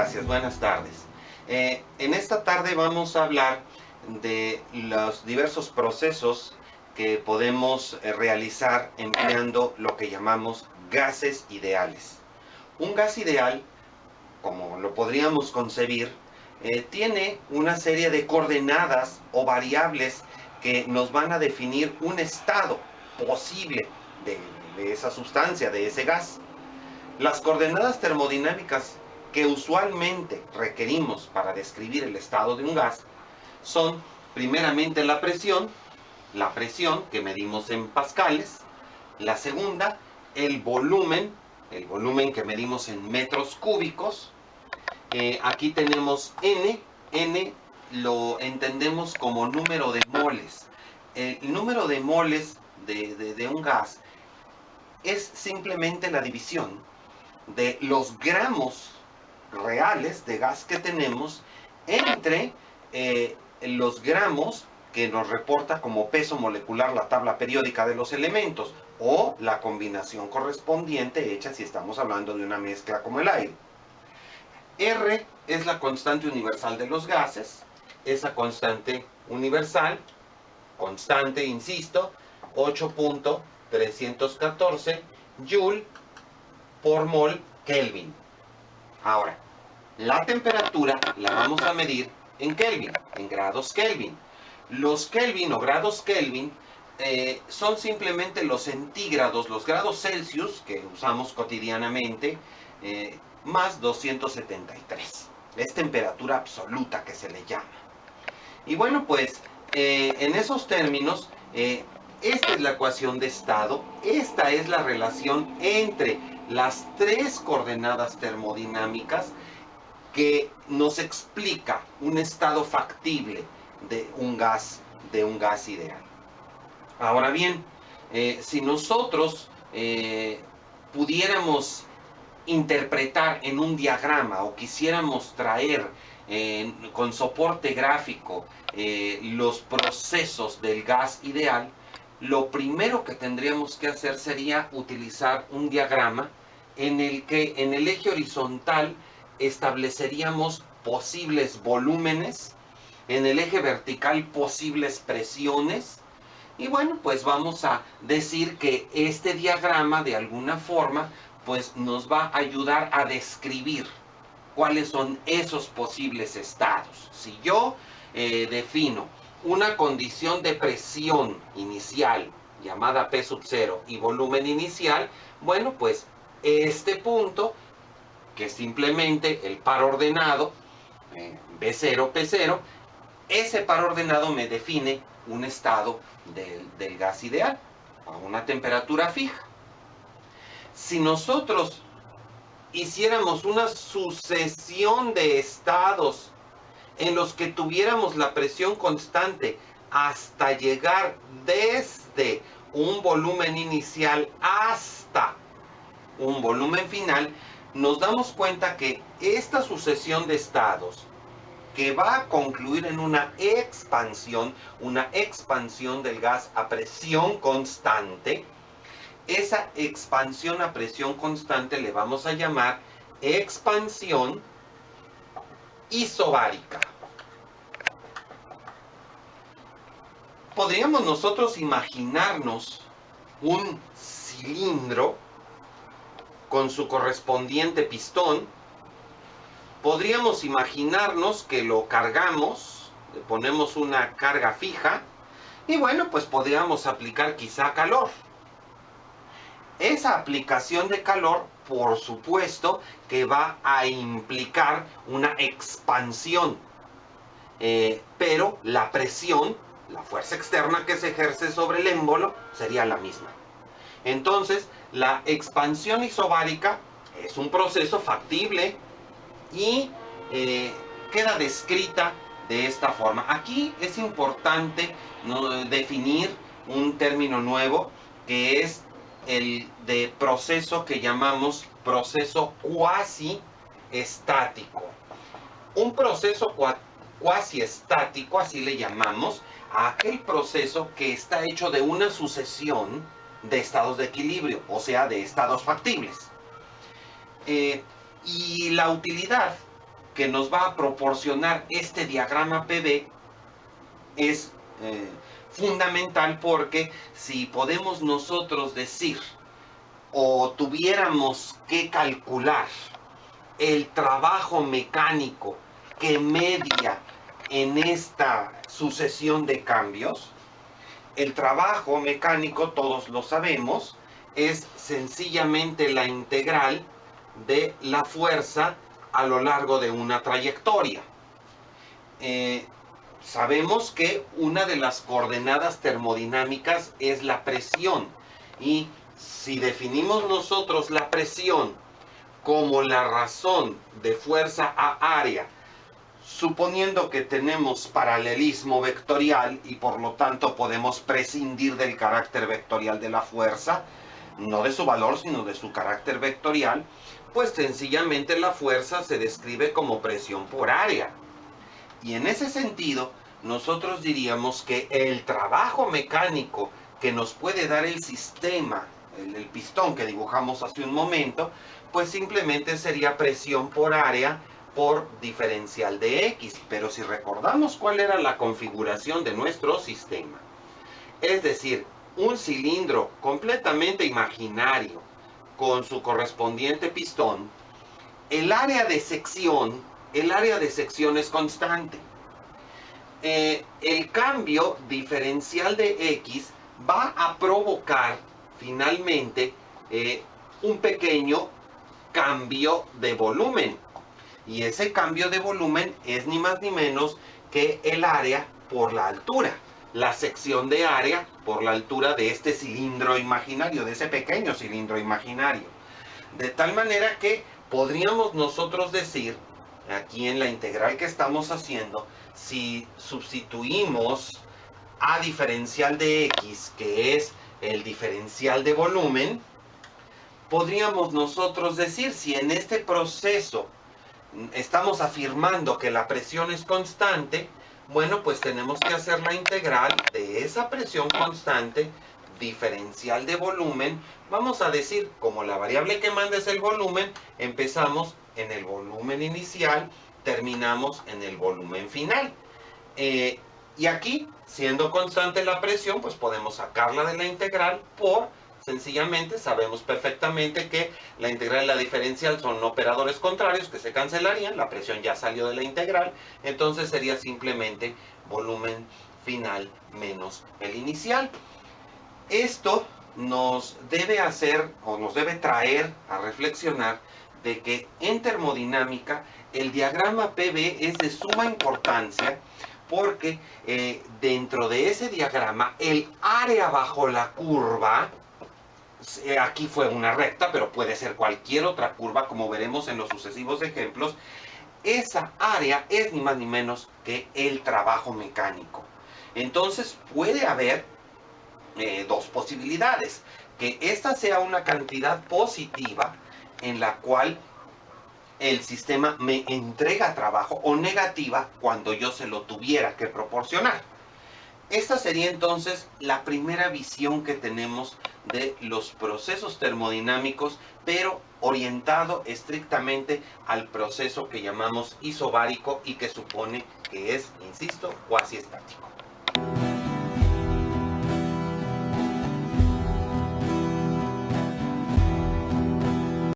gracias. Buenas tardes. En esta tarde vamos a hablar de los diversos procesos que podemos realizar empleando lo que llamamos gases ideales. Un gas ideal, como lo podríamos concebir, tiene una serie de coordenadas o variables que nos van a definir un estado posible de esa sustancia, de ese gas. Las coordenadas termodinámicas que usualmente requerimos para describir el estado de un gas son primeramente la presión que medimos en pascales. La segunda, el volumen que medimos en metros cúbicos. Aquí tenemos N lo entendemos como número de moles. El número de moles de un gas es simplemente la división de los gramos reales de gas que tenemos entre los gramos que nos reporta como peso molecular la tabla periódica de los elementos o la combinación correspondiente hecha si estamos hablando de una mezcla como el aire. R es la constante universal de los gases. Esa constante universal, constante, insisto, 8.314 Joule por mol Kelvin. Ahora, la temperatura la vamos a medir en Kelvin, en grados Kelvin. Los Kelvin o grados Kelvin son simplemente los centígrados, los grados Celsius que usamos cotidianamente, más 273. Es temperatura absoluta que se le llama. Y bueno, pues en esos términos, esta es la ecuación de estado, esta es la relación entre las tres coordenadas termodinámicas que nos explica un estado factible de un gas ideal. Ahora bien, si nosotros pudiéramos interpretar en un diagrama o quisiéramos traer con soporte gráfico los procesos del gas ideal, lo primero que tendríamos que hacer sería utilizar un diagrama en el que en el eje horizontal estableceríamos posibles volúmenes, en el eje vertical posibles presiones, y bueno, pues vamos a decir que este diagrama de alguna forma pues nos va a ayudar a describir cuáles son esos posibles estados. Si yo defino una condición de presión inicial llamada P sub 0 y volumen inicial, bueno, pues este punto, que es simplemente el par ordenado, B0, P0, ese par ordenado me define un estado del gas ideal a una temperatura fija. Si nosotros hiciéramos una sucesión de estados en los que tuviéramos la presión constante hasta llegar desde un volumen inicial hasta un volumen final, nos damos cuenta que esta sucesión de estados que va a concluir en una expansión del gas a presión constante, esa expansión a presión constante le vamos a llamar expansión isobárica. Podríamos nosotros imaginarnos un cilindro con su correspondiente pistón. Podríamos imaginarnos que lo cargamos, le ponemos una carga fija y bueno, pues podríamos aplicar quizá calor. Esa aplicación de calor, por supuesto, que va a implicar una expansión, pero la presión, la fuerza externa que se ejerce sobre el émbolo sería la misma. Entonces, la expansión isobárica es un proceso factible y queda descrita de esta forma. Aquí es importante definir un término nuevo que es el de proceso que llamamos proceso cuasi estático. Un proceso cuasi estático, así le llamamos, a aquel proceso que está hecho de una sucesión de estados de equilibrio, o sea, de estados factibles. Y la utilidad que nos va a proporcionar este diagrama PV es fundamental, porque si podemos nosotros decir o tuviéramos que calcular el trabajo mecánico que media en esta sucesión de cambios, el trabajo mecánico, todos lo sabemos, es sencillamente la integral de la fuerza a lo largo de una trayectoria. Sabemos que una de las coordenadas termodinámicas es la presión, y si definimos nosotros la presión como la razón de fuerza a área, suponiendo que tenemos paralelismo vectorial y por lo tanto podemos prescindir del carácter vectorial de la fuerza, no de su valor sino de su carácter vectorial, pues sencillamente la fuerza se describe como presión por área. Y en ese sentido, nosotros diríamos que el trabajo mecánico que nos puede dar el sistema, el pistón que dibujamos hace un momento, pues simplemente sería presión por área por diferencial de X. Pero si recordamos cuál era la configuración de nuestro sistema, es decir, un cilindro completamente imaginario con su correspondiente pistón, el área de sección es constante. El cambio diferencial de X va a provocar finalmente un pequeño cambio de volumen. Y ese cambio de volumen es ni más ni menos que el área por la altura. La sección de área por la altura de este cilindro imaginario, de ese pequeño cilindro imaginario. De tal manera que podríamos nosotros decir, aquí en la integral que estamos haciendo, si sustituimos a diferencial de X, que es el diferencial de volumen, podríamos nosotros decir, si en este proceso estamos afirmando que la presión es constante, bueno, pues tenemos que hacer la integral de esa presión constante diferencial de volumen. Vamos a decir, como la variable que manda es el volumen, empezamos en el volumen inicial, terminamos en el volumen final. Y aquí, siendo constante la presión, pues podemos sacarla de la integral por, sencillamente, sabemos perfectamente que la integral y la diferencial son operadores contrarios que se cancelarían, la presión ya salió de la integral, entonces sería simplemente volumen final menos el inicial. Esto nos debe hacer o nos debe traer a reflexionar de que en termodinámica el diagrama PV es de suma importancia, porque dentro de ese diagrama el área bajo la curva, aquí fue una recta, pero puede ser cualquier otra curva, como veremos en los sucesivos ejemplos, esa área es ni más ni menos que el trabajo mecánico. Entonces puede haber dos posibilidades: que esta sea una cantidad positiva en la cual el sistema me entrega trabajo, o negativa cuando yo se lo tuviera que proporcionar. Esta sería entonces la primera visión que tenemos de los procesos termodinámicos, pero orientado estrictamente al proceso que llamamos isobárico y que supone que es, insisto, cuasi estático.